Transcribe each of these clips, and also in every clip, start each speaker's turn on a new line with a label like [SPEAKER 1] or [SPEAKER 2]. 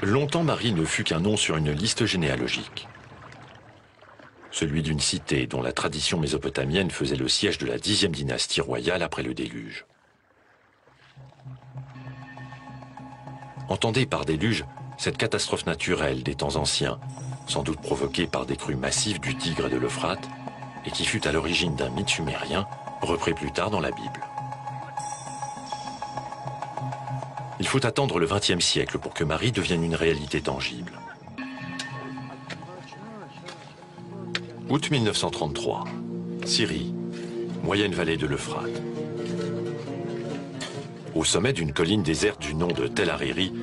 [SPEAKER 1] Longtemps, Mari ne fut qu'un nom sur une liste généalogique. Celui d'une cité dont la tradition mésopotamienne faisait le siège de la 10e dynastie royale après le déluge. Entendez par déluge cette catastrophe naturelle des temps anciens, sans doute provoquée par des crues massives du Tigre et de l'Euphrate, et qui fut à l'origine d'un mythe sumérien, repris plus tard dans la Bible. Il faut attendre le XXe siècle pour que Mari devienne une réalité tangible. Août 1933, Syrie, moyenne vallée de l'Euphrate. Au sommet d'une colline déserte du nom de Tel Hariri,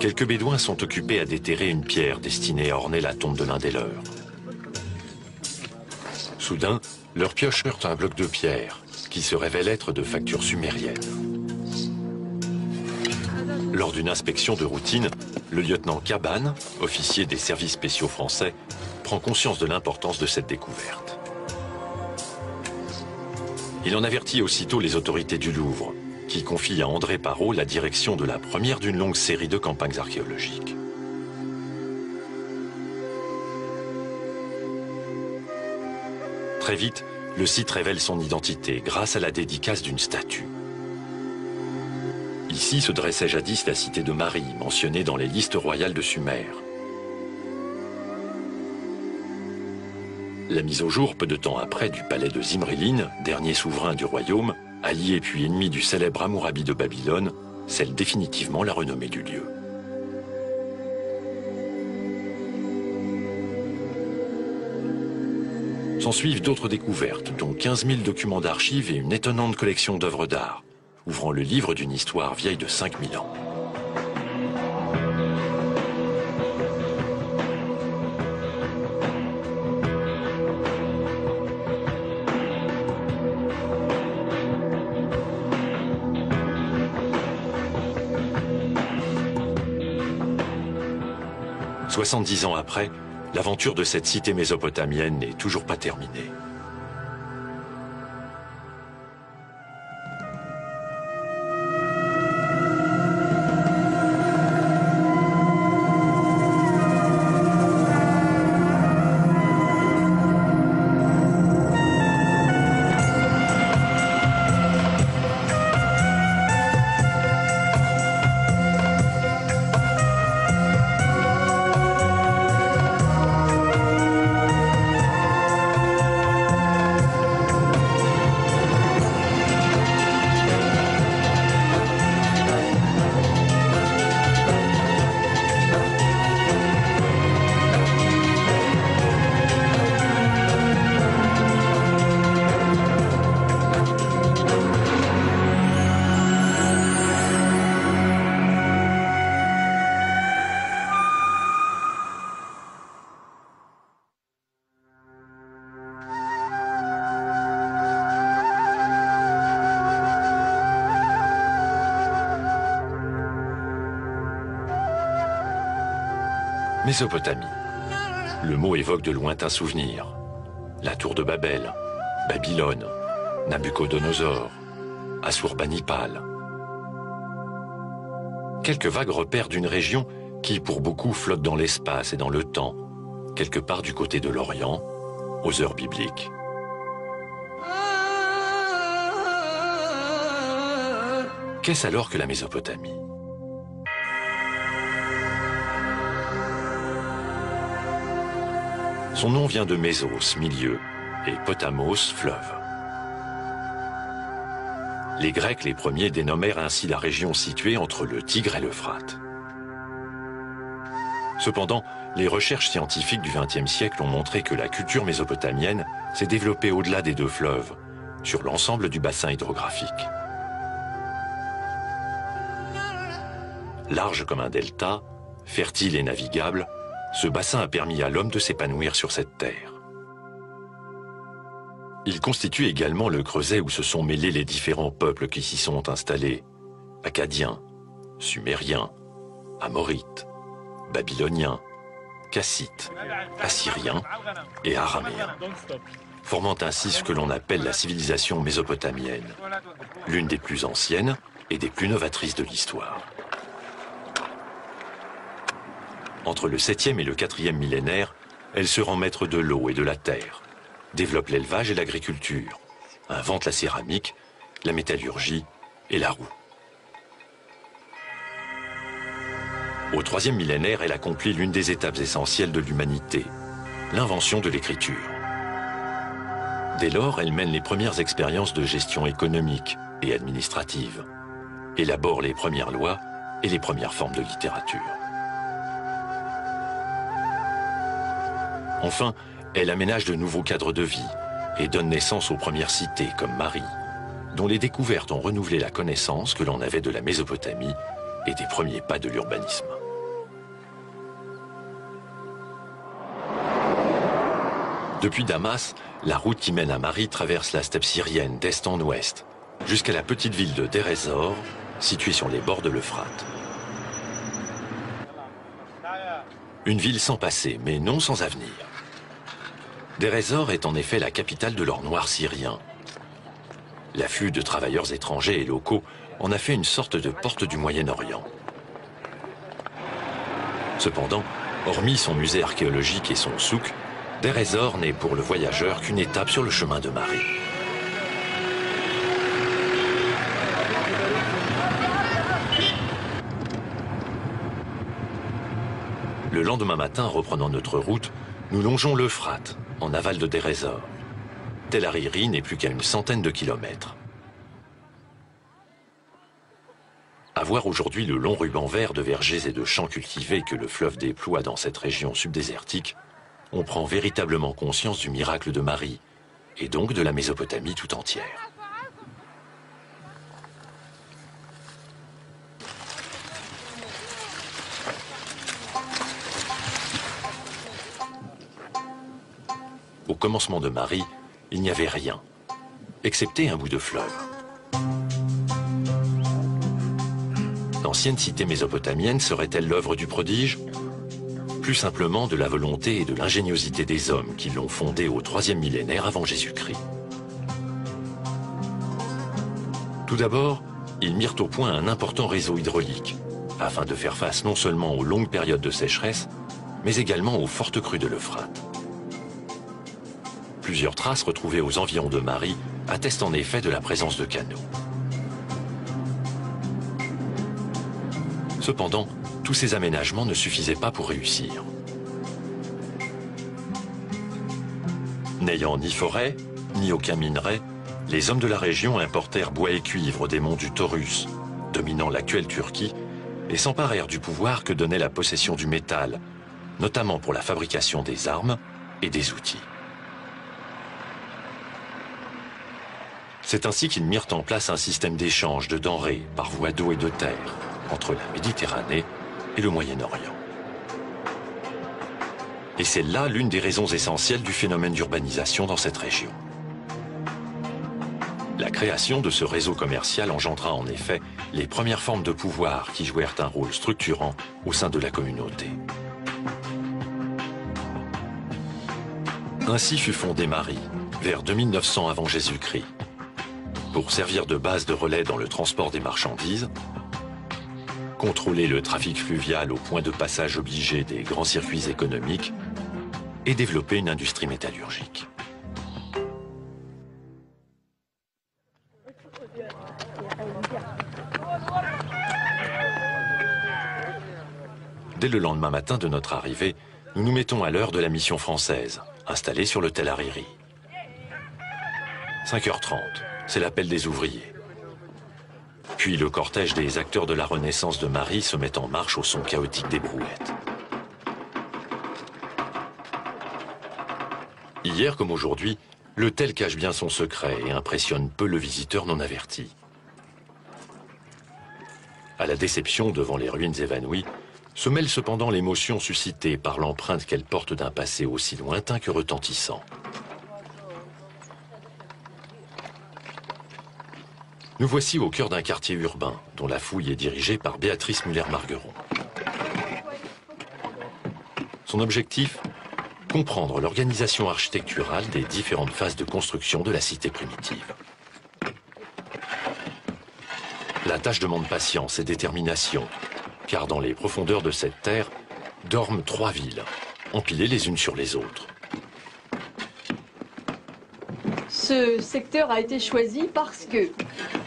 [SPEAKER 1] quelques bédouins sont occupés à déterrer une pierre destinée à orner la tombe de l'un des leurs. Soudain, leur pioche heurte un bloc de pierre, qui se révèle être de facture sumérienne. Lors d'une inspection de routine, le lieutenant Caban, officier des services spéciaux français, prend conscience de l'importance de cette découverte. Il en avertit aussitôt les autorités du Louvre, qui confie à André Parrot la direction de la première d'une longue série de campagnes archéologiques. Très vite, le site révèle son identité grâce à la dédicace d'une statue. Ici se dressait jadis la cité de Mari, mentionnée dans les listes royales de Sumer. La mise au jour peu de temps après du palais de Zimri-Lin, dernier souverain du royaume, allié puis ennemi du célèbre Hammurabi de Babylone, scelle définitivement la renommée du lieu. S'ensuivent d'autres découvertes, dont 15 000 documents d'archives et une étonnante collection d'œuvres d'art, ouvrant le livre d'une histoire vieille de 5000 ans. « 70 ans après, l'aventure de cette cité mésopotamienne n'est toujours pas terminée. Mésopotamie. Le mot évoque de lointains souvenirs. La tour de Babel, Babylone, Nabucodonosor, Assurbanipal. Quelques vagues repères d'une région qui, pour beaucoup, flotte dans l'espace et dans le temps, quelque part du côté de l'Orient, aux heures bibliques. Qu'est-ce alors que la Mésopotamie ? Son nom vient de Mésos, milieu, et Potamos, fleuve. Les Grecs, les premiers, dénommèrent ainsi la région située entre le Tigre et l'Euphrate. Cependant, les recherches scientifiques du XXe siècle ont montré que la culture mésopotamienne s'est développée au-delà des deux fleuves, sur l'ensemble du bassin hydrographique. Large comme un delta, fertile et navigable, ce bassin a permis à l'homme de s'épanouir sur cette terre. Il constitue également le creuset où se sont mêlés les différents peuples qui s'y sont installés. Akkadiens, Sumériens, Amorites, Babyloniens, Kassites, Assyriens et Araméens, formant ainsi ce que l'on appelle la civilisation mésopotamienne, l'une des plus anciennes et des plus novatrices de l'histoire. Entre le 7e et le 4e millénaire, elle se rend maître de l'eau et de la terre, développe l'élevage et l'agriculture, invente la céramique, la métallurgie et la roue. Au 3e millénaire, elle accomplit l'une des étapes essentielles de l'humanité, l'invention de l'écriture. Dès lors, elle mène les premières expériences de gestion économique et administrative, élabore les premières lois et les premières formes de littérature. Enfin, elle aménage de nouveaux cadres de vie et donne naissance aux premières cités comme Marie, dont les découvertes ont renouvelé la connaissance que l'on avait de la Mésopotamie et des premiers pas de l'urbanisme. Depuis Damas, la route qui mène à Marie traverse la steppe syrienne d'est en ouest, jusqu'à la petite ville de Deir ez-Zor, située sur les bords de l'Euphrate. Une ville sans passé, mais non sans avenir. Deir ez-Zor est en effet la capitale de l'or noir syrien. L'afflux de travailleurs étrangers et locaux en a fait une sorte de porte du Moyen-Orient. Cependant, hormis son musée archéologique et son souk, Deir ez-Zor n'est pour le voyageur qu'une étape sur le chemin de Marie. Le lendemain matin, reprenant notre route, nous longeons l'Euphrate, en aval de Deir ez-Zor. Tel Hariri n'est plus qu'à une centaine de kilomètres. À voir aujourd'hui le long ruban vert de vergers et de champs cultivés que le fleuve déploie dans cette région subdésertique, on prend véritablement conscience du miracle de Marie, et donc de la Mésopotamie tout entière. Au commencement de Marie, il n'y avait rien, excepté un bout de fleuve. L'ancienne cité mésopotamienne serait-elle l'œuvre du prodige ? Plus simplement de la volonté et de l'ingéniosité des hommes qui l'ont fondée au 3e millénaire avant Jésus-Christ. Tout d'abord, ils mirent au point un important réseau hydraulique, afin de faire face non seulement aux longues périodes de sécheresse, mais également aux fortes crues de l'Euphrate. Plusieurs traces retrouvées aux environs de Marie attestent en effet de la présence de canaux. Cependant, tous ces aménagements ne suffisaient pas pour réussir. N'ayant ni forêt, ni aucun minerai, les hommes de la région importèrent bois et cuivre des monts du Taurus, dominant l'actuelle Turquie, et s'emparèrent du pouvoir que donnait la possession du métal, notamment pour la fabrication des armes et des outils. C'est ainsi qu'ils mirent en place un système d'échange de denrées par voie d'eau et de terre entre la Méditerranée et le Moyen-Orient. Et c'est là l'une des raisons essentielles du phénomène d'urbanisation dans cette région. La création de ce réseau commercial engendra en effet les premières formes de pouvoir qui jouèrent un rôle structurant au sein de la communauté. Ainsi fut fondée Marie, vers 2900 avant Jésus-Christ, pour servir de base de relais dans le transport des marchandises, contrôler le trafic fluvial au point de passage obligé des grands circuits économiques et développer une industrie métallurgique. Dès le lendemain matin de notre arrivée, nous nous mettons à l'heure de la mission française, installée sur le Tel Hariri. 5h30, c'est l'appel des ouvriers. Puis le cortège des acteurs de la Renaissance de Marie se met en marche au son chaotique des brouettes. Hier comme aujourd'hui, le Tel cache bien son secret et impressionne peu le visiteur non averti. À la déception devant les ruines évanouies, se mêle cependant l'émotion suscitée par l'empreinte qu'elle porte d'un passé aussi lointain que retentissant. Nous voici au cœur d'un quartier urbain, dont la fouille est dirigée par Béatrice Muller-Margueron. Son objectif ? Comprendre l'organisation architecturale des différentes phases de construction de la cité primitive. La tâche demande patience et détermination, car dans les profondeurs de cette terre, dorment 3 villes, empilées les unes sur les autres.
[SPEAKER 2] Ce secteur a été choisi parce que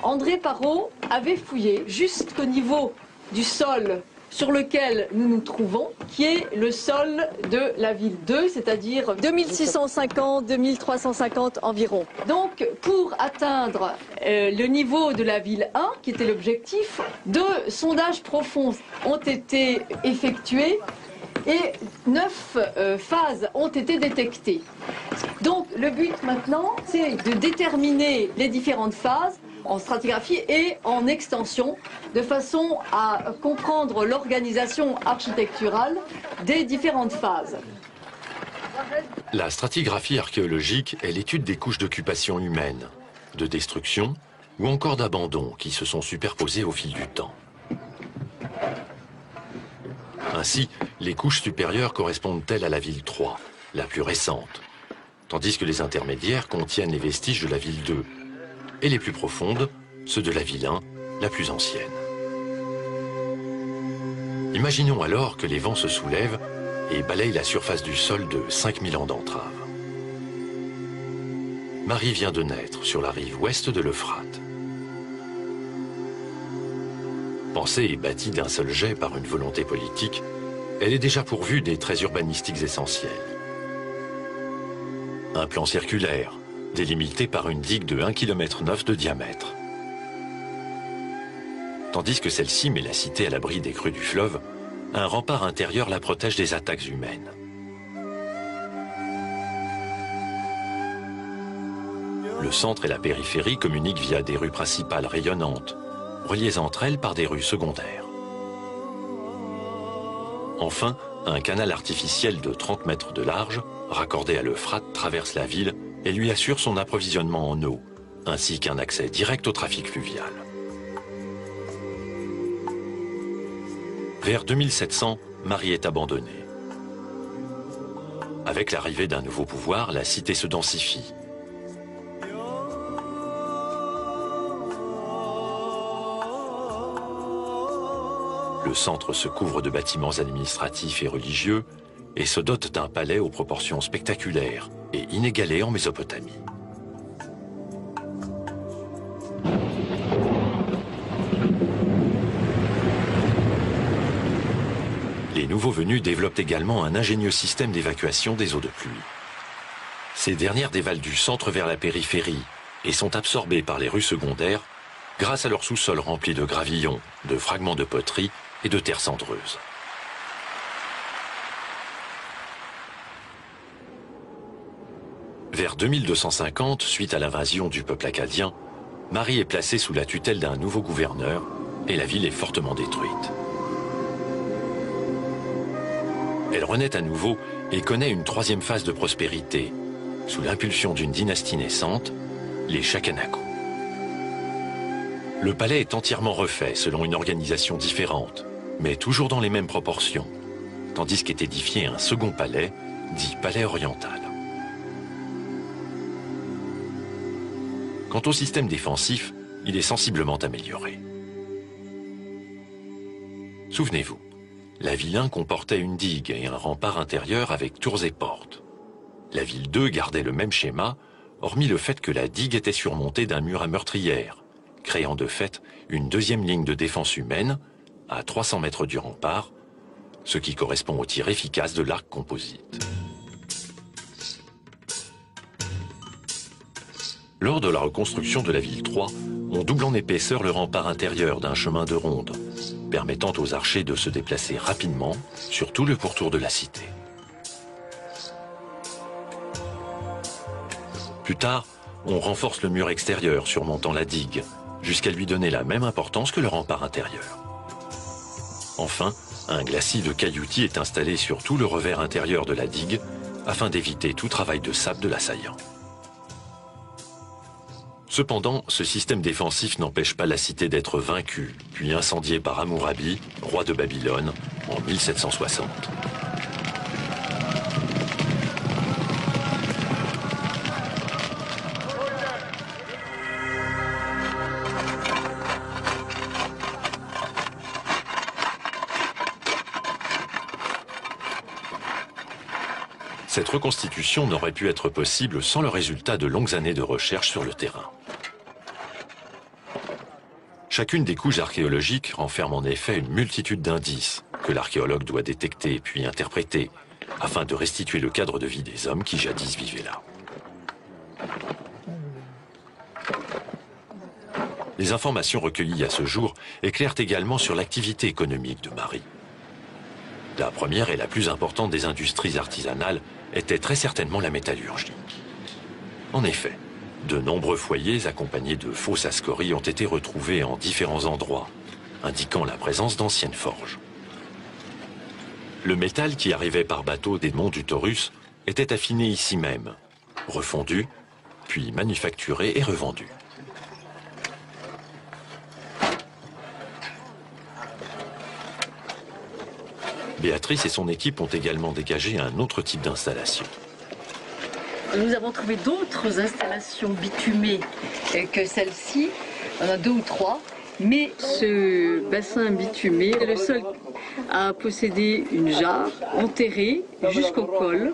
[SPEAKER 2] André Parrot avait fouillé jusqu'au niveau du sol sur lequel nous nous trouvons, qui est le sol de la ville 2, c'est-à-dire 2650-2350 environ. Donc, pour atteindre le niveau de la ville 1, qui était l'objectif, 2 sondages profonds ont été effectués et 9 phases ont été détectées. Donc, le but maintenant, c'est de déterminer les différentes phases en stratigraphie et en extension, de façon à comprendre l'organisation architecturale des différentes phases.
[SPEAKER 1] La stratigraphie archéologique est l'étude des couches d'occupation humaine, de destruction ou encore d'abandon qui se sont superposées au fil du temps. Ainsi, les couches supérieures correspondent-elles à la ville 3, la plus récente, tandis que les intermédiaires contiennent les vestiges de la ville 2, et les plus profondes, ceux de la ville 1, la plus ancienne. Imaginons alors que les vents se soulèvent et balayent la surface du sol de 5000 ans d'entrave. Marie vient de naître sur la rive ouest de l'Euphrate. Pensée et bâtie d'un seul jet par une volonté politique, elle est déjà pourvue des traits urbanistiques essentiels. Un plan circulaire, délimité par une digue de 1,9 km de diamètre. Tandis que celle-ci met la cité à l'abri des crues du fleuve, un rempart intérieur la protège des attaques humaines. Le centre et la périphérie communiquent via des rues principales rayonnantes, reliées entre elles par des rues secondaires. Enfin, un canal artificiel de 30 mètres de large, raccordé à l'Euphrate, traverse la ville et lui assure son approvisionnement en eau, ainsi qu'un accès direct au trafic fluvial. Vers 2700, Marie est abandonnée. Avec l'arrivée d'un nouveau pouvoir, la cité se densifie. Le centre se couvre de bâtiments administratifs et religieux et se dote d'un palais aux proportions spectaculaires et inégalées en Mésopotamie. Les nouveaux venus développent également un ingénieux système d'évacuation des eaux de pluie. Ces dernières dévalent du centre vers la périphérie et sont absorbées par les rues secondaires grâce à leur sous-sol rempli de gravillons, de fragments de poterie et de terre cendreuse. Vers 2250, suite à l'invasion du peuple akkadien, Marie est placée sous la tutelle d'un nouveau gouverneur et la ville est fortement détruite. Elle renaît à nouveau et connaît une 3e phase de prospérité, sous l'impulsion d'une dynastie naissante, les Chakanaku. Le palais est entièrement refait selon une organisation différente, mais toujours dans les mêmes proportions, tandis qu'est édifié un second palais, dit palais oriental. Quant au système défensif, il est sensiblement amélioré. Souvenez-vous, la ville 1 comportait une digue et un rempart intérieur avec tours et portes. La ville 2 gardait le même schéma, hormis le fait que la digue était surmontée d'un mur à meurtrière, créant de fait une 2e ligne de défense humaine, à 300 mètres du rempart, ce qui correspond au tir efficace de l'arc composite. Lors de la reconstruction de la ville 3, on double en épaisseur le rempart intérieur d'un chemin de ronde, permettant aux archers de se déplacer rapidement sur tout le pourtour de la cité. Plus tard, on renforce le mur extérieur surmontant la digue, jusqu'à lui donner la même importance que le rempart intérieur. Enfin, un glacis de cailloutis est installé sur tout le revers intérieur de la digue, afin d'éviter tout travail de sable de l'assaillant. Cependant, ce système défensif n'empêche pas la cité d'être vaincue, puis incendiée par Hammurabi, roi de Babylone, en 1760. Cette reconstitution n'aurait pu être possible sans le résultat de longues années de recherche sur le terrain. Chacune des couches archéologiques renferme en effet une multitude d'indices que l'archéologue doit détecter puis interpréter afin de restituer le cadre de vie des hommes qui jadis vivaient là. Les informations recueillies à ce jour éclairent également sur l'activité économique de Marie. La première et la plus importante des industries artisanales était très certainement la métallurgie. En effet, de nombreux foyers accompagnés de fausses scories ont été retrouvés en différents endroits, indiquant la présence d'anciennes forges. Le métal qui arrivait par bateau des monts du Taurus était affiné ici même, refondu, puis manufacturé et revendu. Béatrice et son équipe ont également dégagé un autre type d'installation.
[SPEAKER 2] Nous avons trouvé d'autres installations bitumées que celle-ci. On en a 2 ou 3. Mais ce bassin bitumé est le seul à posséder une jarre enterrée jusqu'au col.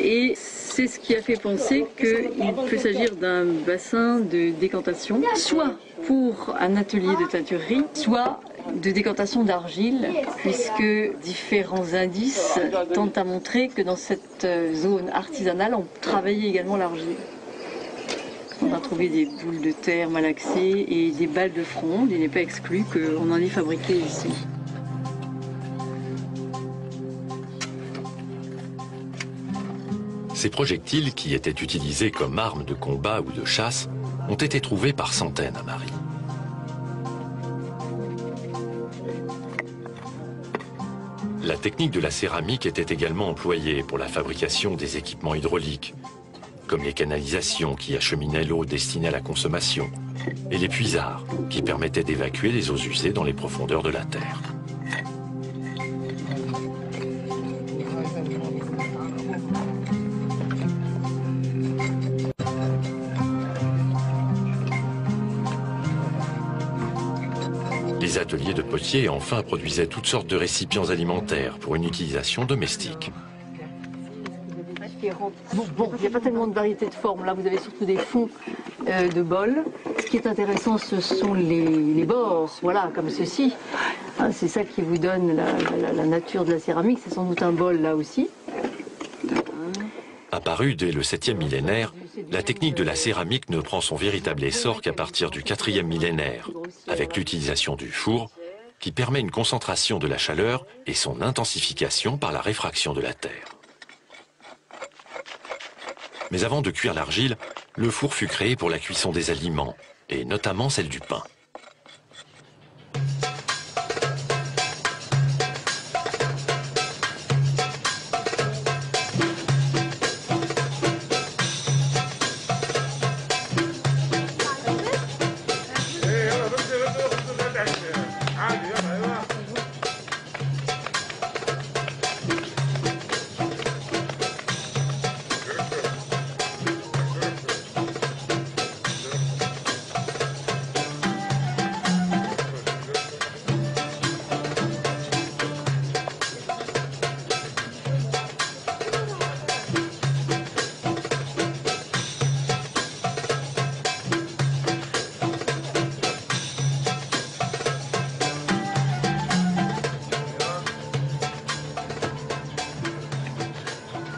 [SPEAKER 2] Et c'est ce qui a fait penser qu'il peut s'agir d'un bassin de décantation, soit pour un atelier de teinturerie, soit de décantation d'argile, puisque différents indices tentent à montrer que dans cette zone artisanale, on travaillait également l'argile. On a trouvé des boules de terre malaxées et des balles de fronde. Il n'est pas exclu qu'on en ait fabriqué ici.
[SPEAKER 1] Ces projectiles, qui étaient utilisés comme armes de combat ou de chasse, ont été trouvés par centaines à Marie. La technique de la céramique était également employée pour la fabrication des équipements hydrauliques, comme les canalisations qui acheminaient l'eau destinée à la consommation, et les puisards qui permettaient d'évacuer les eaux usées dans les profondeurs de la terre. Les ateliers de potiers, enfin, produisaient toutes sortes de récipients alimentaires pour une utilisation domestique.
[SPEAKER 2] Bon, il n'y a pas tellement de variété de formes. Là, vous avez surtout des fonds de bols. Ce qui est intéressant, ce sont les bords, voilà, comme ceci. C'est ça qui vous donne la nature de la céramique. C'est sans doute un bol, là aussi.
[SPEAKER 1] Apparue dès le 7e millénaire, la technique de la céramique ne prend son véritable essor qu'à partir du 4e millénaire, avec l'utilisation du four, qui permet une concentration de la chaleur et son intensification par la réfraction de la terre. Mais avant de cuire l'argile, le four fut créé pour la cuisson des aliments, et notamment celle du pain.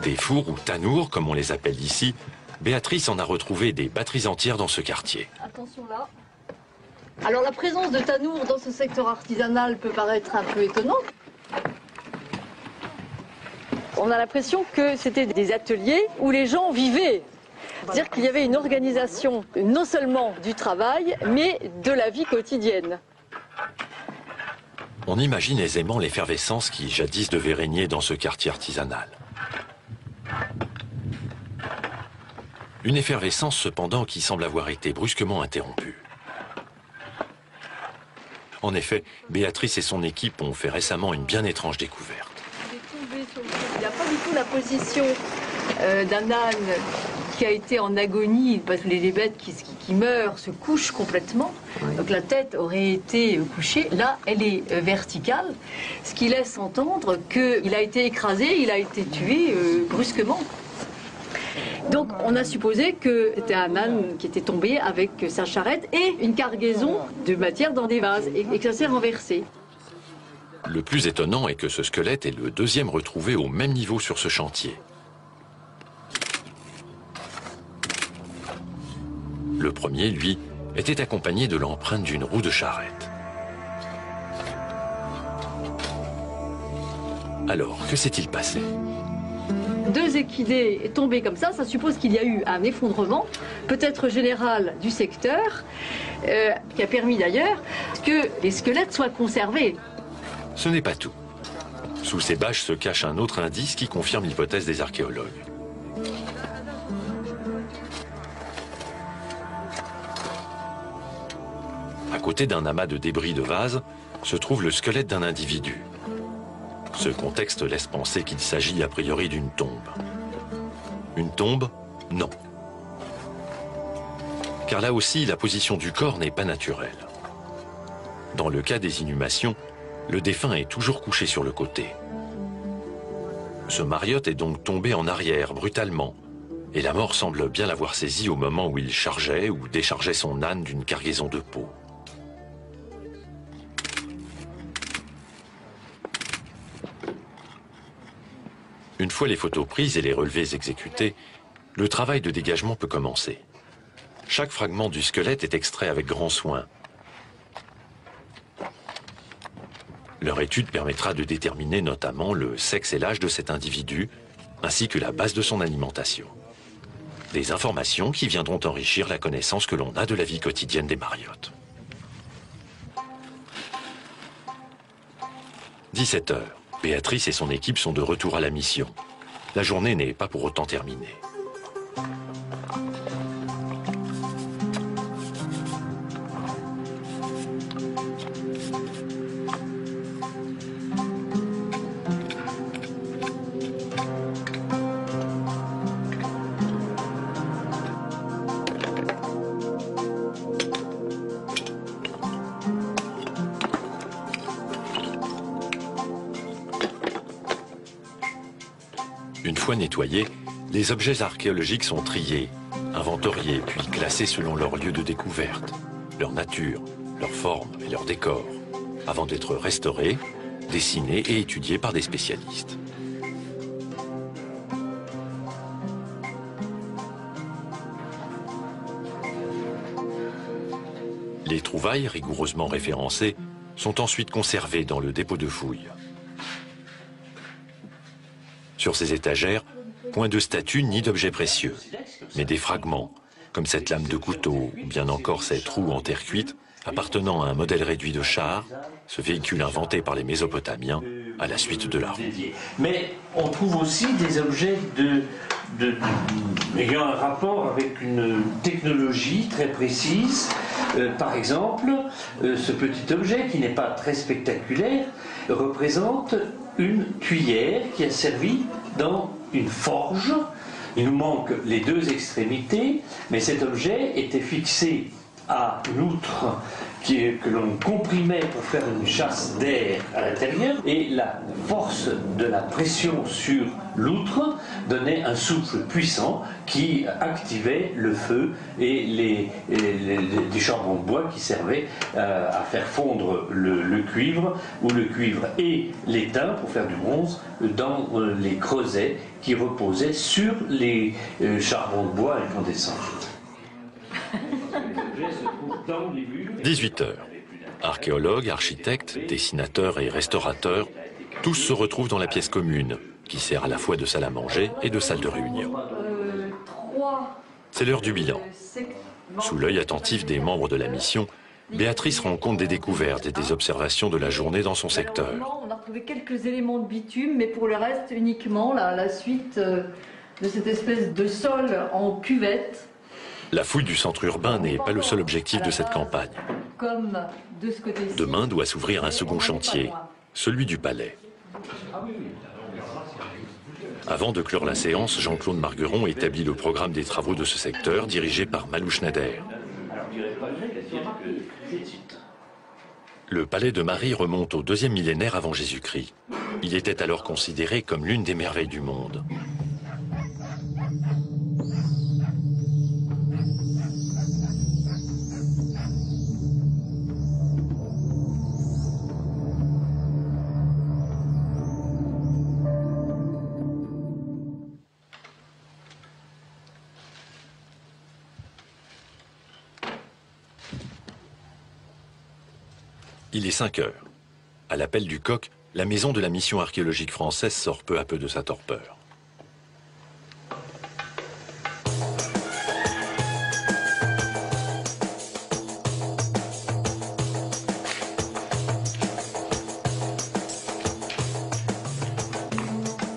[SPEAKER 1] Des fours ou tanours, comme on les appelle ici, Béatrice en a retrouvé des batteries entières dans ce quartier.
[SPEAKER 2] Attention là. Alors la présence de tanours dans ce secteur artisanal peut paraître un peu étonnante. On a l'impression que c'était des ateliers où les gens vivaient. C'est-à-dire qu'il y avait une organisation non seulement du travail, mais de la vie quotidienne.
[SPEAKER 1] On imagine aisément l'effervescence qui jadis devait régner dans ce quartier artisanal. Une effervescence cependant qui semble avoir été brusquement interrompue. En effet, Béatrice et son équipe ont fait récemment une bien étrange découverte.
[SPEAKER 2] Il n'y a pas du tout la position d'un âne qui a été en agonie, parce que les bêtes qui meurent se couchent complètement. Oui. Donc la tête aurait été couchée. Là, elle est verticale, ce qui laisse entendre qu'il a été écrasé, il a été tué brusquement. Donc on a supposé que c'était un âne qui était tombé avec sa charrette et une cargaison de matière dans des vases et que ça s'est renversé.
[SPEAKER 1] Le plus étonnant est que ce squelette est le deuxième retrouvé au même niveau sur ce chantier. Le premier, lui, était accompagné de l'empreinte d'une roue de charrette. Alors, que s'est-il passé ?
[SPEAKER 2] 2 équidés tombés comme ça suppose qu'il y a eu un effondrement, peut-être général du secteur, qui a permis d'ailleurs que les squelettes soient conservés.
[SPEAKER 1] Ce n'est pas tout. Sous ces bâches se cache un autre indice qui confirme l'hypothèse des archéologues. À côté d'un amas de débris de vases, se trouve le squelette d'un individu. Ce contexte laisse penser qu'il s'agit a priori d'une tombe. Une tombe? Non. Car là aussi, la position du corps n'est pas naturelle. Dans le cas des inhumations, le défunt est toujours couché sur le côté. Ce mariote est donc tombé en arrière, brutalement, et la mort semble bien l'avoir saisi au moment où il chargeait ou déchargeait son âne d'une cargaison de peau. Une fois les photos prises et les relevés exécutés, le travail de dégagement peut commencer. Chaque fragment du squelette est extrait avec grand soin. Leur étude permettra de déterminer notamment le sexe et l'âge de cet individu, ainsi que la base de son alimentation. Des informations qui viendront enrichir la connaissance que l'on a de la vie quotidienne des mariottes. 17 h. Béatrice et son équipe sont de retour à la mission. La journée n'est pas pour autant terminée. Une fois nettoyés, les objets archéologiques sont triés, inventoriés, puis classés selon leur lieu de découverte, leur nature, leur forme et leur décor, avant d'être restaurés, dessinés et étudiés par des spécialistes. Les trouvailles, rigoureusement référencées, sont ensuite conservées dans le dépôt de fouilles. Sur ces étagères, point de statues ni d'objets précieux, mais des fragments, comme cette lame de couteau ou bien encore cette roue en terre cuite appartenant à un modèle réduit de char, ce véhicule inventé par les Mésopotamiens à la suite de la roue.
[SPEAKER 3] Mais on trouve aussi des objets ayant un rapport avec une technologie très précise. Par exemple, ce petit objet qui n'est pas très spectaculaire représente une cuillère qui a servi dans une forge. Il nous manque les 2 extrémités, mais cet objet était fixé à l'outre que l'on comprimait pour faire une chasse d'air à l'intérieur, et la force de la pression sur l'outre donnait un souffle puissant qui activait le feu et les charbons de bois qui servaient à faire fondre le cuivre, ou le cuivre et l'étain pour faire du bronze dans les creusets qui reposaient sur les charbons de bois incandescents.
[SPEAKER 1] 18 h. Archéologues, architectes, dessinateurs et restaurateurs, tous se retrouvent dans la pièce commune, qui sert à la fois de salle à manger et de salle de réunion. C'est l'heure du bilan. Sous l'œil attentif des membres de la mission, Béatrice rend compte des découvertes et des observations de la journée dans son secteur.
[SPEAKER 2] On a retrouvé quelques éléments de bitume, mais pour le reste uniquement la suite de cette espèce de sol en cuvette.
[SPEAKER 1] La fouille du centre urbain n'est pas le seul objectif de cette campagne. Demain doit s'ouvrir un second chantier, celui du palais. Avant de clore la séance, Jean-Claude Margueron établit le programme des travaux de ce secteur, dirigé par Malou Schneider. Le palais de Marie remonte au 2e millénaire avant Jésus-Christ. Il était alors considéré comme l'une des merveilles du monde. Il est 5 heures. À l'appel du coq, la maison de la mission archéologique française sort peu à peu de sa torpeur.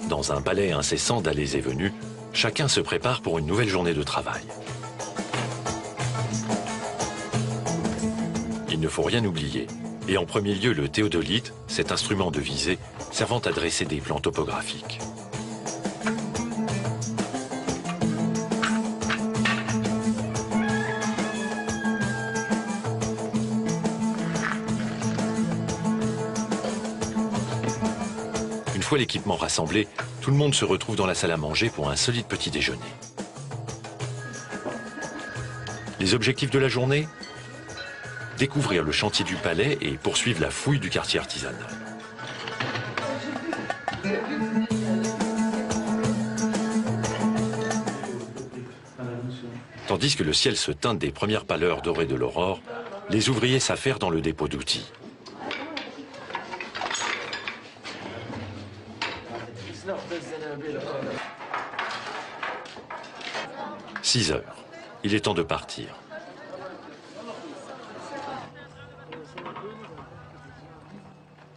[SPEAKER 1] Dans un balai incessant d'allées et venues, chacun se prépare pour une nouvelle journée de travail. Il ne faut rien oublier. Et en premier lieu le théodolite, cet instrument de visée servant à dresser des plans topographiques. Une fois l'équipement rassemblé, tout le monde se retrouve dans la salle à manger pour un solide petit déjeuner. Les objectifs de la journée ? Découvrir le chantier du palais et poursuivre la fouille du quartier artisanal. Tandis que le ciel se teinte des premières pâleurs dorées de l'aurore, les ouvriers s'affairent dans le dépôt d'outils. « 6 heures. Il est temps de partir.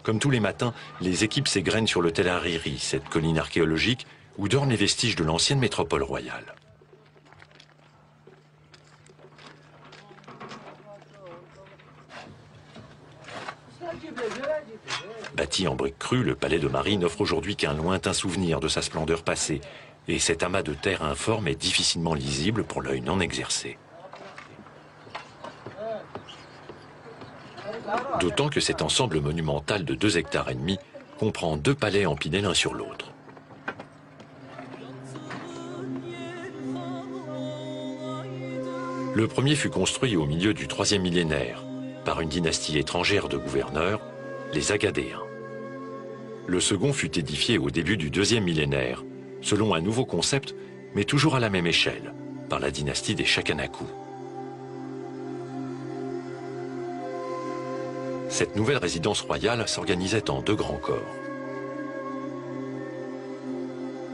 [SPEAKER 1] Comme tous les matins, les équipes s'égrènent sur le Tel Hariri, cette colline archéologique où dorment les vestiges de l'ancienne métropole royale. Bâti en briques crues, le palais de Marie n'offre aujourd'hui qu'un lointain souvenir de sa splendeur passée, et cet amas de terre informe est difficilement lisible pour l'œil non exercé. D'autant que cet ensemble monumental de 2,5 hectares comprend 2 palais empilés l'un sur l'autre. Le premier fut construit au milieu du 3e millénaire par une dynastie étrangère de gouverneurs, les Agadéens. Le second fut édifié au début du 2e millénaire, selon un nouveau concept, mais toujours à la même échelle, par la dynastie des Chakanakou. Cette nouvelle résidence royale s'organisait en 2 grands corps.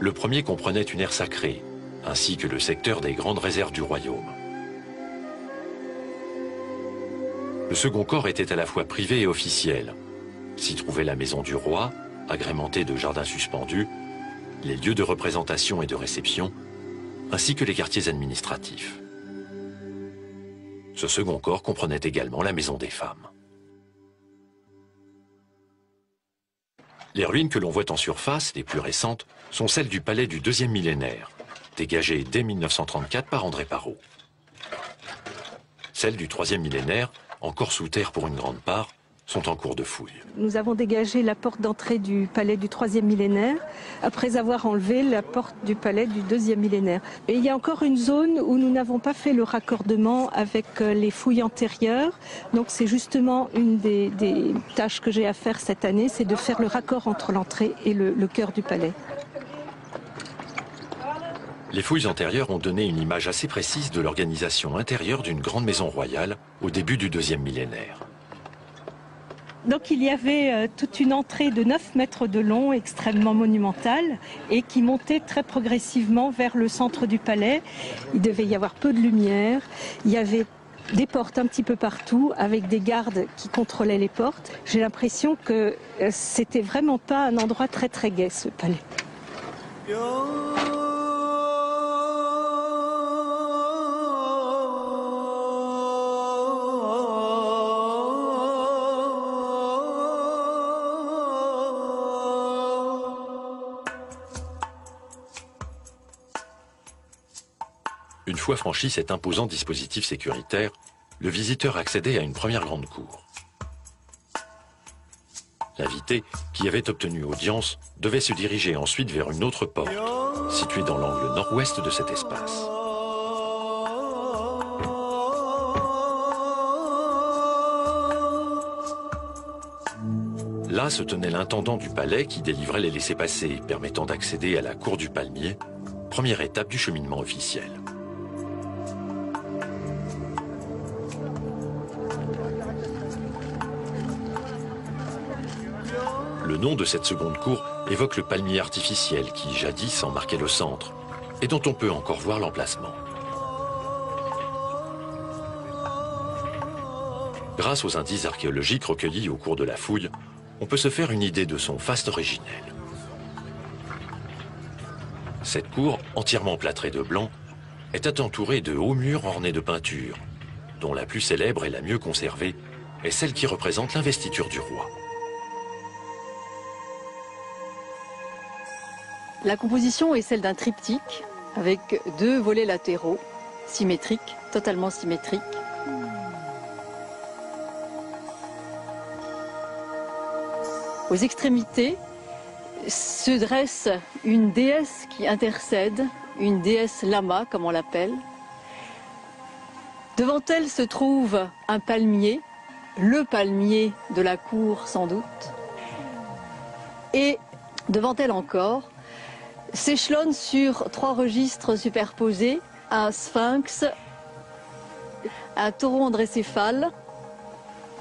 [SPEAKER 1] Le premier comprenait une aire sacrée, ainsi que le secteur des grandes réserves du royaume. Le second corps était à la fois privé et officiel. S'y trouvait la maison du roi, agrémentée de jardins suspendus, les lieux de représentation et de réception, ainsi que les quartiers administratifs. Ce second corps comprenait également la maison des femmes. Les ruines que l'on voit en surface, les plus récentes, sont celles du palais du 2e millénaire, dégagées dès 1934 par André Parrot. Celles du 3e millénaire, encore sous terre pour une grande part, sont en cours de fouille.
[SPEAKER 4] Nous avons dégagé la porte d'entrée du palais du 3e millénaire, après avoir enlevé la porte du palais du 2e millénaire. Et il y a encore une zone où nous n'avons pas fait le raccordement avec les fouilles antérieures. Donc c'est justement une des tâches que j'ai à faire cette année, c'est de faire le raccord entre l'entrée et le cœur du palais.
[SPEAKER 1] Les fouilles antérieures ont donné une image assez précise de l'organisation intérieure d'une grande maison royale au début du 2e millénaire.
[SPEAKER 4] Donc il y avait toute une entrée de 9 mètres de long, extrêmement monumentale, et qui montait très progressivement vers le centre du palais. Il devait y avoir peu de lumière, il y avait des portes un petit peu partout, avec des gardes qui contrôlaient les portes. J'ai l'impression que c'était vraiment pas un endroit très très gai, ce palais.
[SPEAKER 1] Une fois franchi cet imposant dispositif sécuritaire, le visiteur accédait à une première grande cour. L'invité, qui avait obtenu audience, devait se diriger ensuite vers une autre porte, située dans l'angle nord-ouest de cet espace. Là se tenait l'intendant du palais qui délivrait les laissez-passer, permettant d'accéder à la cour du palmier, première étape du cheminement officiel. Le nom de cette seconde cour évoque le palmier artificiel qui, jadis, en marquait le centre, et dont on peut encore voir l'emplacement. Grâce aux indices archéologiques recueillis au cours de la fouille, on peut se faire une idée de son faste originel. Cette cour, entièrement plâtrée de blanc, était entourée de hauts murs ornés de peintures, dont la plus célèbre et la mieux conservée est celle qui représente l'investiture du roi.
[SPEAKER 2] La composition est celle d'un triptyque avec 2 volets latéraux, symétriques, totalement symétriques. Aux extrémités se dresse une déesse qui intercède, une déesse lama comme on l'appelle. Devant elle se trouve un palmier, le palmier de la cour sans doute. Et devant elle encore, s'échelonne sur 3 registres superposés, un sphinx, un taureau androcéphale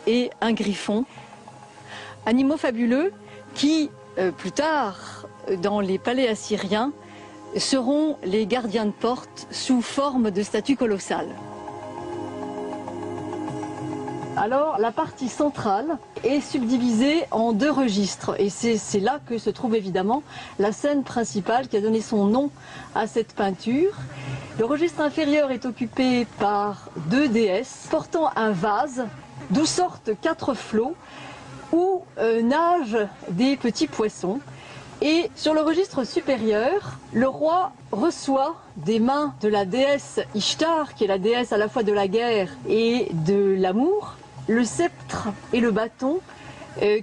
[SPEAKER 2] et un griffon. Animaux fabuleux qui, plus tard, dans les palais assyriens, seront les gardiens de porte sous forme de statues colossales. Alors, la partie centrale est subdivisée en 2 registres et c'est là que se trouve évidemment la scène principale qui a donné son nom à cette peinture. Le registre inférieur est occupé par 2 déesses portant un vase d'où sortent 4 flots où nagent des petits poissons. Et sur le registre supérieur, le roi reçoit des mains de la déesse Ishtar, qui est la déesse à la fois de la guerre et de l'amour, le sceptre et le bâton,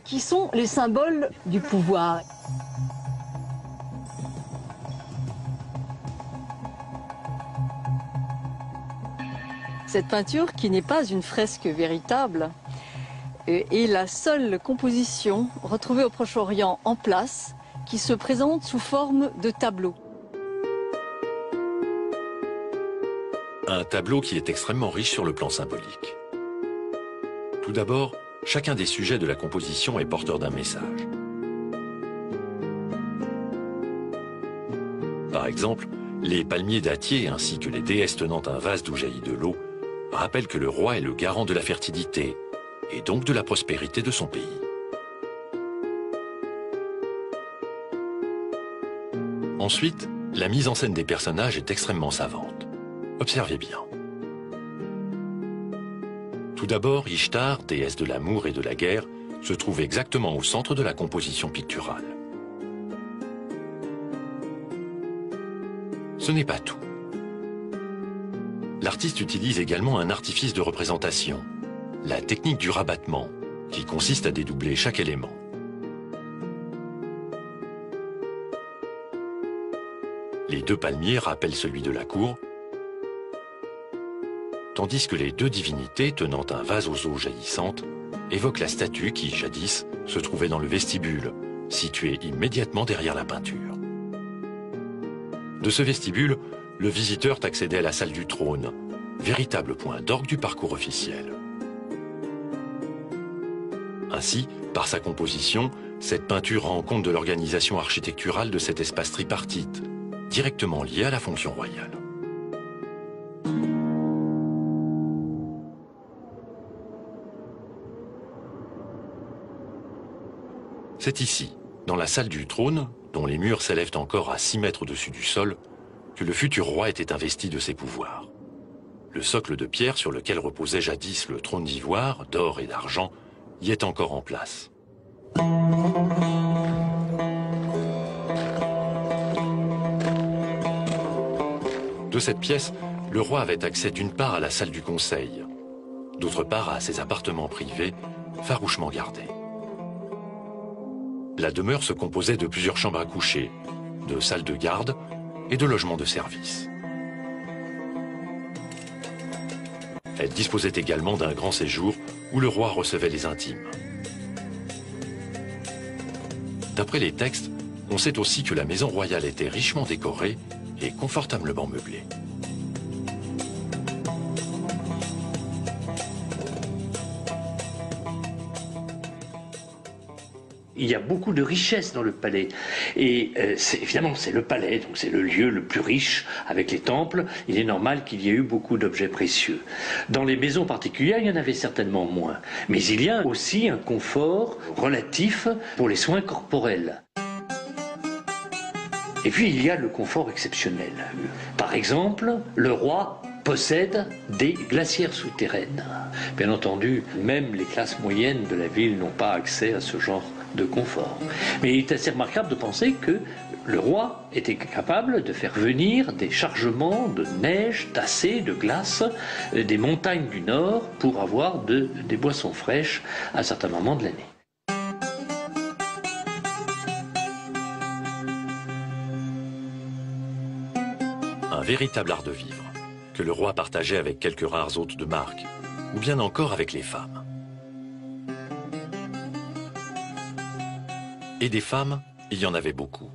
[SPEAKER 2] qui sont les symboles du pouvoir. Cette peinture, qui n'est pas une fresque véritable, est la seule composition retrouvée au Proche-Orient en place, qui se présente sous forme de tableau.
[SPEAKER 1] Un tableau qui est extrêmement riche sur le plan symbolique. Tout d'abord, chacun des sujets de la composition est porteur d'un message. Par exemple, les palmiers dattiers ainsi que les déesses tenant un vase d'où jaillit de l'eau rappellent que le roi est le garant de la fertilité et donc de la prospérité de son pays. Ensuite, la mise en scène des personnages est extrêmement savante. Observez bien. Tout d'abord, Ishtar, déesse de l'amour et de la guerre, se trouve exactement au centre de la composition picturale. Ce n'est pas tout. L'artiste utilise également un artifice de représentation, la technique du rabattement, qui consiste à dédoubler chaque élément. Les 2 palmiers rappellent celui de la cour, tandis que les 2 divinités tenant un vase aux eaux jaillissantes évoquent la statue qui, jadis, se trouvait dans le vestibule, situé immédiatement derrière la peinture. De ce vestibule, le visiteur accédait à la salle du trône, véritable point d'orgue du parcours officiel. Ainsi, par sa composition, cette peinture rend compte de l'organisation architecturale de cet espace tripartite, directement lié à la fonction royale. C'est ici, dans la salle du trône, dont les murs s'élèvent encore à 6 mètres au-dessus du sol, que le futur roi était investi de ses pouvoirs. Le socle de pierre sur lequel reposait jadis le trône d'ivoire, d'or et d'argent, y est encore en place. De cette pièce, le roi avait accès d'une part à la salle du conseil, d'autre part à ses appartements privés, farouchement gardés. La demeure se composait de plusieurs chambres à coucher, de salles de garde et de logements de service. Elle disposait également d'un grand séjour où le roi recevait les intimes. D'après les textes, on sait aussi que la maison royale était richement décorée et confortablement meublée.
[SPEAKER 3] Il y a beaucoup de richesses dans le palais. Et évidemment, c'est le palais, donc c'est le lieu le plus riche avec les temples. Il est normal qu'il y ait eu beaucoup d'objets précieux. Dans les maisons particulières, il y en avait certainement moins. Mais il y a aussi un confort relatif pour les soins corporels. Et puis, il y a le confort exceptionnel. Par exemple, le roi possède des glacières souterraines. Bien entendu, même les classes moyennes de la ville n'ont pas accès à ce genre de confort. Mais il est assez remarquable de penser que le roi était capable de faire venir des chargements de neige, tassée, de glace, des montagnes du nord pour avoir des boissons fraîches à certains moments de l'année.
[SPEAKER 1] Un véritable art de vivre, que le roi partageait avec quelques rares hôtes de marque, ou bien encore avec les femmes. Et des femmes, il y en avait beaucoup.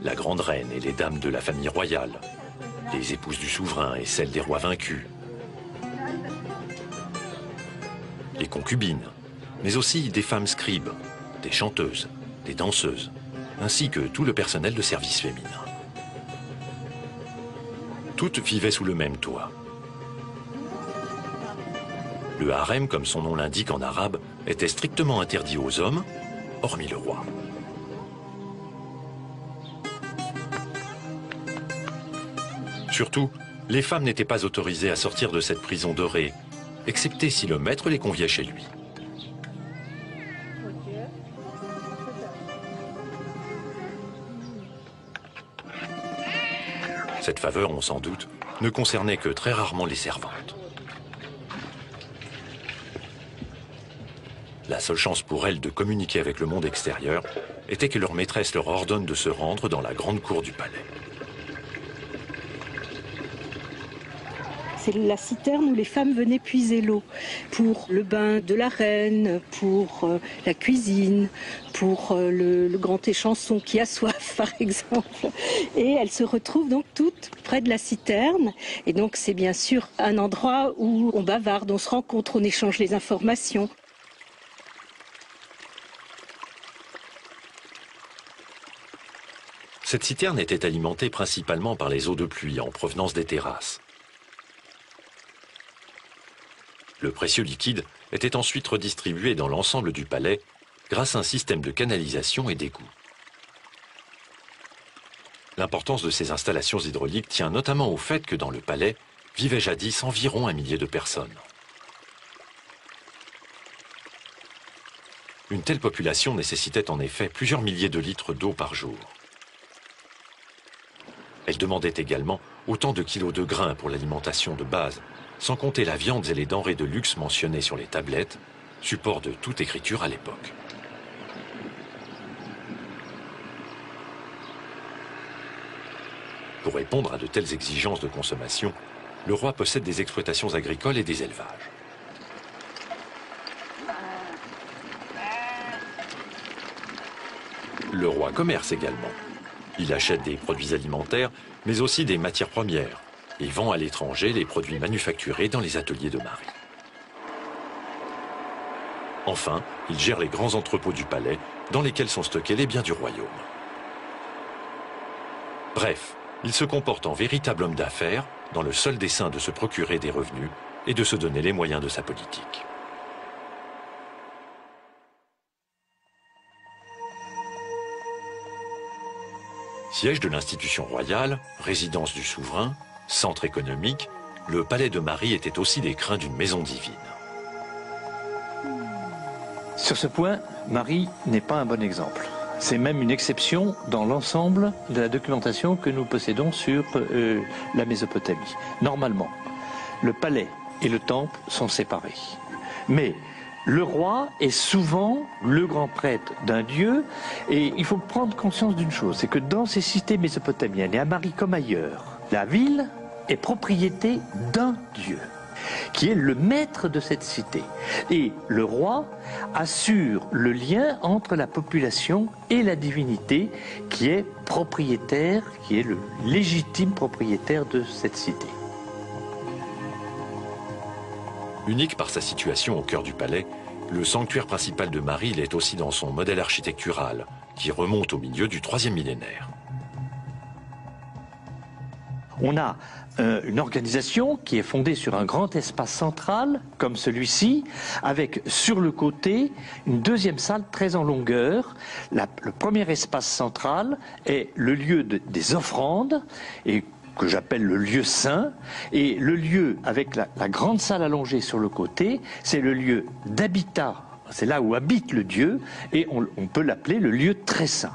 [SPEAKER 1] La grande reine et les dames de la famille royale, les épouses du souverain et celles des rois vaincus, les concubines, mais aussi des femmes scribes, des chanteuses, des danseuses, ainsi que tout le personnel de service féminin. Toutes vivaient sous le même toit. Le harem, comme son nom l'indique en arabe, était strictement interdit aux hommes, hormis le roi. Surtout, les femmes n'étaient pas autorisées à sortir de cette prison dorée, excepté si le maître les conviait chez lui. Cette faveur, on s'en doute, ne concernait que très rarement les servantes. La seule chance pour elles de communiquer avec le monde extérieur était que leur maîtresse leur ordonne de se rendre dans la grande cour du palais.
[SPEAKER 4] C'est la citerne où les femmes venaient puiser l'eau pour le bain de la reine, pour la cuisine, pour le grand échanson qui a soif, par exemple. Et elles se retrouvent donc toutes près de la citerne. Et donc c'est bien sûr un endroit où on bavarde, on se rencontre, on échange les informations.
[SPEAKER 1] Cette citerne était alimentée principalement par les eaux de pluie en provenance des terrasses. Le précieux liquide était ensuite redistribué dans l'ensemble du palais grâce à un système de canalisation et d'égouts. L'importance de ces installations hydrauliques tient notamment au fait que dans le palais vivaient jadis environ 1 millier de personnes. Une telle population nécessitait en effet plusieurs milliers de litres d'eau par jour. Elle demandait également autant de kilos de grains pour l'alimentation de base, sans compter la viande et les denrées de luxe mentionnées sur les tablettes, support de toute écriture à l'époque. Pour répondre à de telles exigences de consommation, le roi possède des exploitations agricoles et des élevages. Le roi commerce également. Il achète des produits alimentaires, mais aussi des matières premières, et vend à l'étranger les produits manufacturés dans les ateliers de Marie. Enfin, il gère les grands entrepôts du palais, dans lesquels sont stockés les biens du royaume. Bref, il se comporte en véritable homme d'affaires, dans le seul dessein de se procurer des revenus et de se donner les moyens de sa politique. Siège de l'institution royale, résidence du souverain, centre économique, le palais de Marie était aussi l'écrin d'une maison divine.
[SPEAKER 5] Sur ce point, Marie n'est pas un bon exemple. C'est même une exception dans l'ensemble de la documentation que nous possédons sur la Mésopotamie. Normalement, le palais et le temple sont séparés. Mais le roi est souvent le grand prêtre d'un dieu, et il faut prendre conscience d'une chose, c'est que dans ces cités mésopotamiennes, et à Mari comme ailleurs, la ville est propriété d'un dieu, qui est le maître de cette cité. Et le roi assure le lien entre la population et la divinité, qui est propriétaire, qui est le légitime propriétaire de cette cité.
[SPEAKER 1] Unique par sa situation au cœur du palais, le sanctuaire principal de Mari l'est aussi dans son modèle architectural, qui remonte au milieu du IIIe millénaire.
[SPEAKER 5] On a une organisation qui est fondée sur un grand espace central, comme celui-ci, avec sur le côté une deuxième salle très en longueur. Le premier espace central est le lieu des offrandes, et que j'appelle le lieu saint, et le lieu avec la grande salle allongée sur le côté, c'est le lieu d'habitat, c'est là où habite le Dieu, et on peut l'appeler le lieu très saint.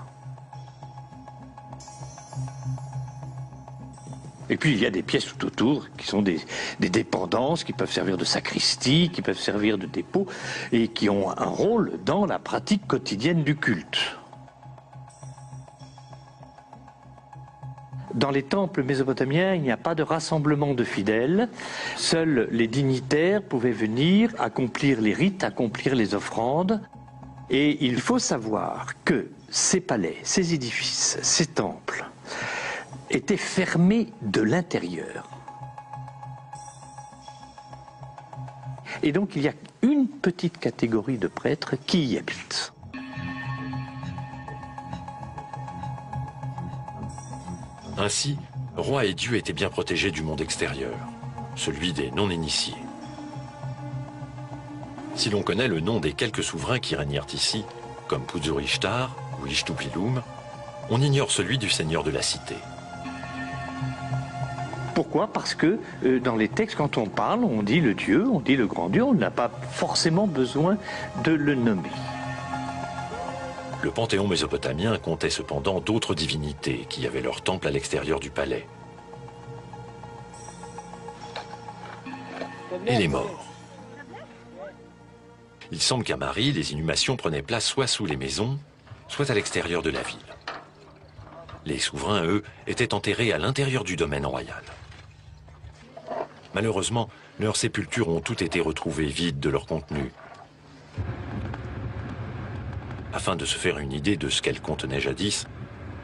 [SPEAKER 5] Et puis il y a des pièces tout autour qui sont des dépendances, qui peuvent servir de sacristie, qui peuvent servir de dépôt, et qui ont un rôle dans la pratique quotidienne du culte. Dans les temples mésopotamiens, il n'y a pas de rassemblement de fidèles. Seuls les dignitaires pouvaient venir accomplir les rites, accomplir les offrandes. Et il faut savoir que ces palais, ces édifices, ces temples étaient fermés de l'intérieur. Et donc il y a une petite catégorie de prêtres qui y habitent.
[SPEAKER 1] Ainsi, roi et dieu étaient bien protégés du monde extérieur, celui des non-initiés. Si l'on connaît le nom des quelques souverains qui régnèrent ici, comme Puzur-Ishtar ou Ishtupilum, on ignore celui du seigneur de la cité.
[SPEAKER 5] Pourquoi? Parce que dans les textes, quand on parle, on dit le dieu, on dit le grand dieu, on n'a pas forcément besoin de le nommer.
[SPEAKER 1] Le panthéon mésopotamien comptait cependant d'autres divinités qui avaient leur temple à l'extérieur du palais. Et les morts. Il semble qu'à Mari, les inhumations prenaient place soit sous les maisons, soit à l'extérieur de la ville. Les souverains, eux, étaient enterrés à l'intérieur du domaine royal. Malheureusement, leurs sépultures ont toutes été retrouvées vides de leur contenu. Afin de se faire une idée de ce qu'elles contenaient jadis,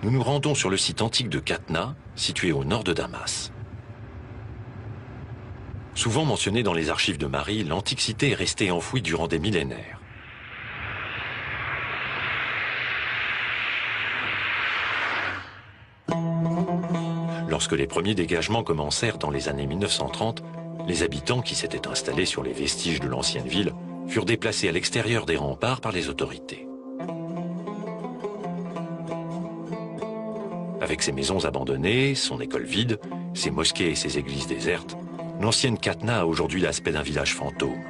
[SPEAKER 1] nous nous rendons sur le site antique de Qatna, situé au nord de Damas. Souvent mentionné dans les archives de Mari, l'antique cité est restée enfouie durant des millénaires. Lorsque les premiers dégagements commencèrent dans les années 1930, les habitants qui s'étaient installés sur les vestiges de l'ancienne ville furent déplacés à l'extérieur des remparts par les autorités. Avec ses maisons abandonnées, son école vide, ses mosquées et ses églises désertes, l'ancienne Qatna a aujourd'hui l'aspect d'un village fantôme.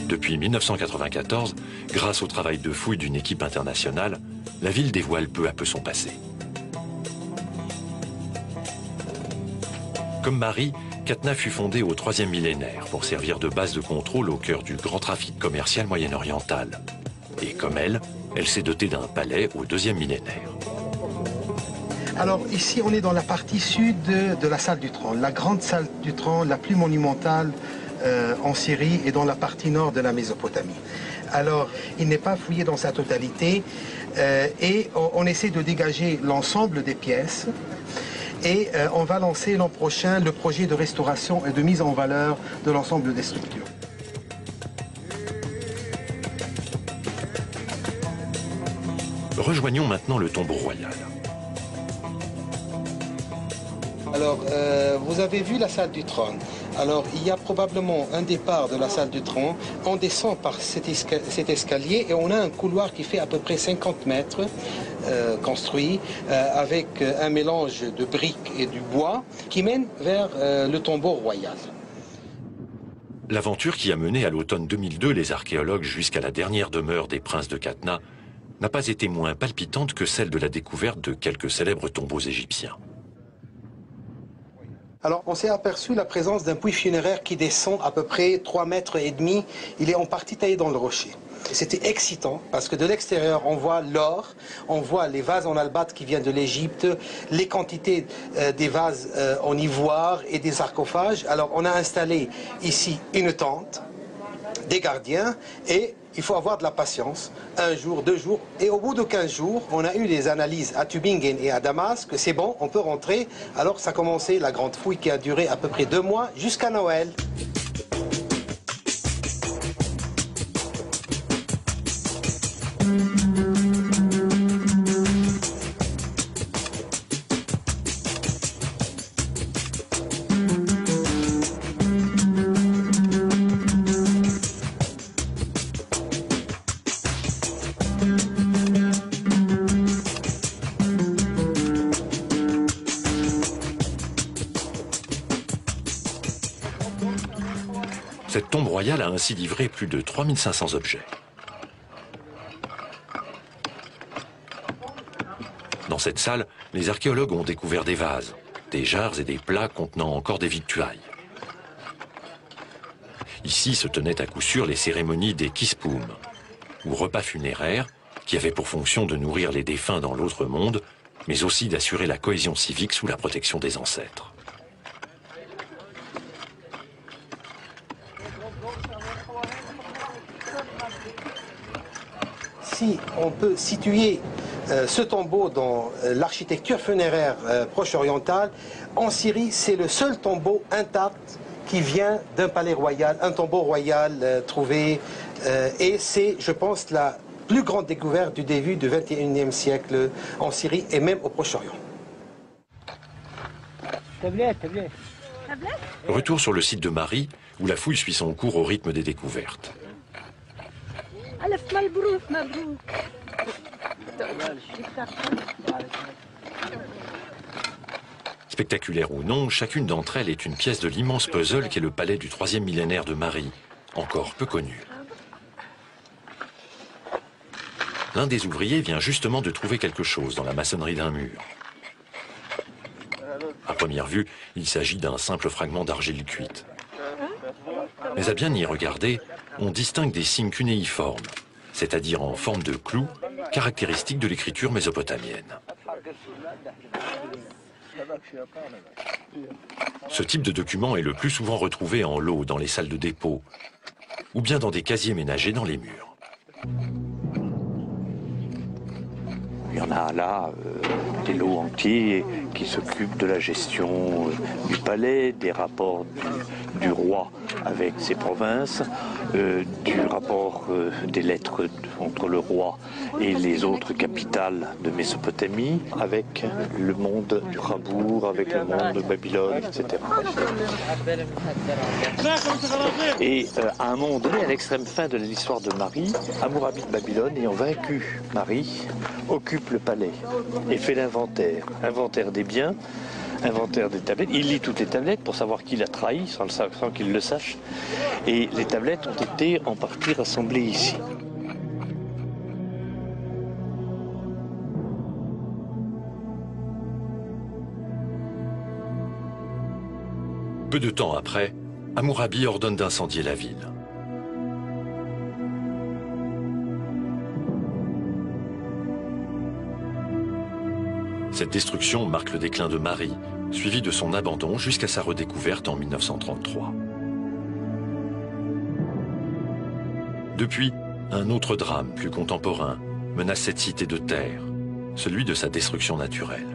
[SPEAKER 1] Depuis 1994, grâce au travail de fouille d'une équipe internationale, la ville dévoile peu à peu son passé. Comme Mari, Qatna fut fondée au IIIe millénaire pour servir de base de contrôle au cœur du grand trafic commercial moyen-oriental. Et comme elle s'est dotée d'un palais au IIe millénaire.
[SPEAKER 6] Alors ici, on est dans la partie sud de la salle du trône, la grande salle du trône, la plus monumentale en Syrie et dans la partie nord de la Mésopotamie. Alors, il n'est pas fouillé dans sa totalité et on essaie de dégager l'ensemble des pièces. Et on va lancer l'an prochain le projet de restauration et de mise en valeur de l'ensemble des structures.
[SPEAKER 1] Rejoignons maintenant le tombeau royal.
[SPEAKER 6] Alors, vous avez vu la salle du trône. Alors, il y a probablement un départ de la salle du trône. On descend par cet escalier et on a un couloir qui fait à peu près 50 mètres construit avec un mélange de briques et du bois qui mène vers le tombeau royal.
[SPEAKER 1] L'aventure qui a mené à l'automne 2002 les archéologues jusqu'à la dernière demeure des princes de Qatna n'a pas été moins palpitante que celle de la découverte de quelques célèbres tombeaux égyptiens.
[SPEAKER 6] Alors, on s'est aperçu la présence d'un puits funéraire qui descend à peu près 3,5 mètres. Il est en partie taillé dans le rocher. C'était excitant parce que de l'extérieur, on voit l'or, on voit les vases en albâtre qui viennent de l'Égypte, les quantités des vases en ivoire et des sarcophages. Alors, on a installé ici une tente, des gardiens et il faut avoir de la patience, 1 jour, 2 jours. Et au bout de 15 jours, on a eu des analyses à Tübingen et à Damas, que c'est bon, on peut rentrer. Alors ça a commencé la grande fouille qui a duré à peu près 2 mois jusqu'à Noël.
[SPEAKER 1] Cette tombe royale a ainsi livré plus de 3500 objets. Dans cette salle, les archéologues ont découvert des vases, des jarres et des plats contenant encore des victuailles. Ici se tenaient à coup sûr les cérémonies des kispoum, ou repas funéraires, qui avaient pour fonction de nourrir les défunts dans l'autre monde, mais aussi d'assurer la cohésion civique sous la protection des ancêtres.
[SPEAKER 6] Si on peut situer ce tombeau dans l'architecture funéraire proche-orientale, en Syrie, c'est le seul tombeau intact qui vient d'un palais royal, un tombeau royal trouvé. Et c'est, je pense, la plus grande découverte du début du XXIe siècle en Syrie et même au Proche-Orient.
[SPEAKER 1] Retour sur le site de Marie, où la fouille suit son cours au rythme des découvertes. Spectaculaire ou non, chacune d'entre elles est une pièce de l'immense puzzle qu'est le palais du 3e millénaire de Marie, encore peu connu. L'un des ouvriers vient justement de trouver quelque chose dans la maçonnerie d'un mur. À première vue, il s'agit d'un simple fragment d'argile cuite. Mais à bien y regarder, on distingue des signes cunéiformes, c'est-à-dire en forme de clou, caractéristiques de l'écriture mésopotamienne. Ce type de document est le plus souvent retrouvé en lot dans les salles de dépôt, ou bien dans des casiers ménagers dans les murs.
[SPEAKER 5] Il y en a là des lots entiers qui s'occupent de la gestion du palais, des rapports du roi avec ses provinces, du rapport des lettres entre le roi et les autres capitales de Mésopotamie, avec le monde du Rabour, avec le monde de Babylone, etc. Et à un moment donné, à l'extrême fin de l'histoire de Marie, Hammurabi de Babylone, ayant vaincu Marie, occupe le palais et fait l'inventaire, inventaire des biens, inventaire des tablettes. Il lit toutes les tablettes pour savoir qui l'a trahi, sans qu'il le sache. Et les tablettes ont été en partie rassemblées ici.
[SPEAKER 1] Peu de temps après, Hammurabi ordonne d'incendier la ville. Cette destruction marque le déclin de Marie, suivi de son abandon jusqu'à sa redécouverte en 1933. Depuis, un autre drame plus contemporain menace cette cité de terre, celui de sa destruction naturelle.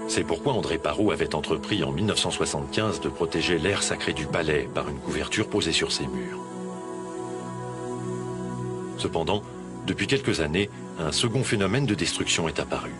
[SPEAKER 1] C'est pourquoi André Parrot avait entrepris en 1975 de protéger l'aire sacrée du palais par une couverture posée sur ses murs. Cependant, depuis quelques années, un second phénomène de destruction est apparu.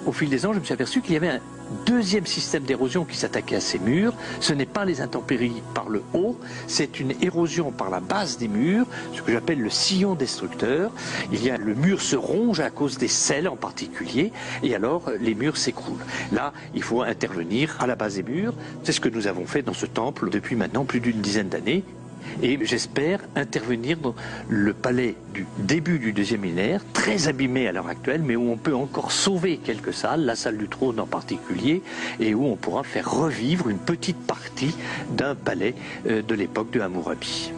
[SPEAKER 5] Au fil des ans, je me suis aperçu qu'il y avait deuxième système d'érosion qui s'attaquait à ces murs. Ce n'est pas les intempéries par le haut, c'est une érosion par la base des murs, ce que j'appelle le sillon destructeur. Le mur se ronge à cause des sels en particulier, et alors les murs s'écroulent. Là, il faut intervenir à la base des murs. C'est ce que nous avons fait dans ce temple depuis maintenant plus d'une dizaine d'années. Et j'espère intervenir dans le palais du début du deuxième millénaire, très abîmé à l'heure actuelle, mais où on peut encore sauver quelques salles, la salle du trône en particulier, et où on pourra faire revivre une petite partie d'un palais de l'époque de Hammurabi.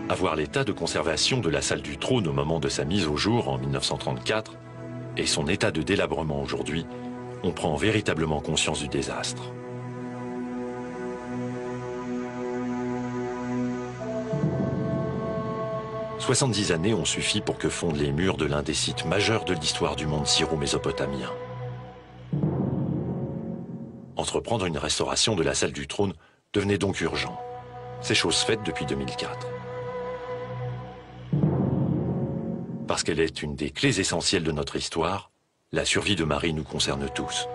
[SPEAKER 1] À voir l'état de conservation de la salle du trône au moment de sa mise au jour en 1934 et son état de délabrement aujourd'hui, on prend véritablement conscience du désastre. « 70 années ont suffi pour que fondent les murs de l'un des sites majeurs de l'histoire du monde syro-mésopotamien. Entreprendre une restauration de la salle du trône devenait donc urgent. C'est chose faite depuis 2004. Parce qu'elle est une des clés essentielles de notre histoire, la survie de Marie nous concerne tous.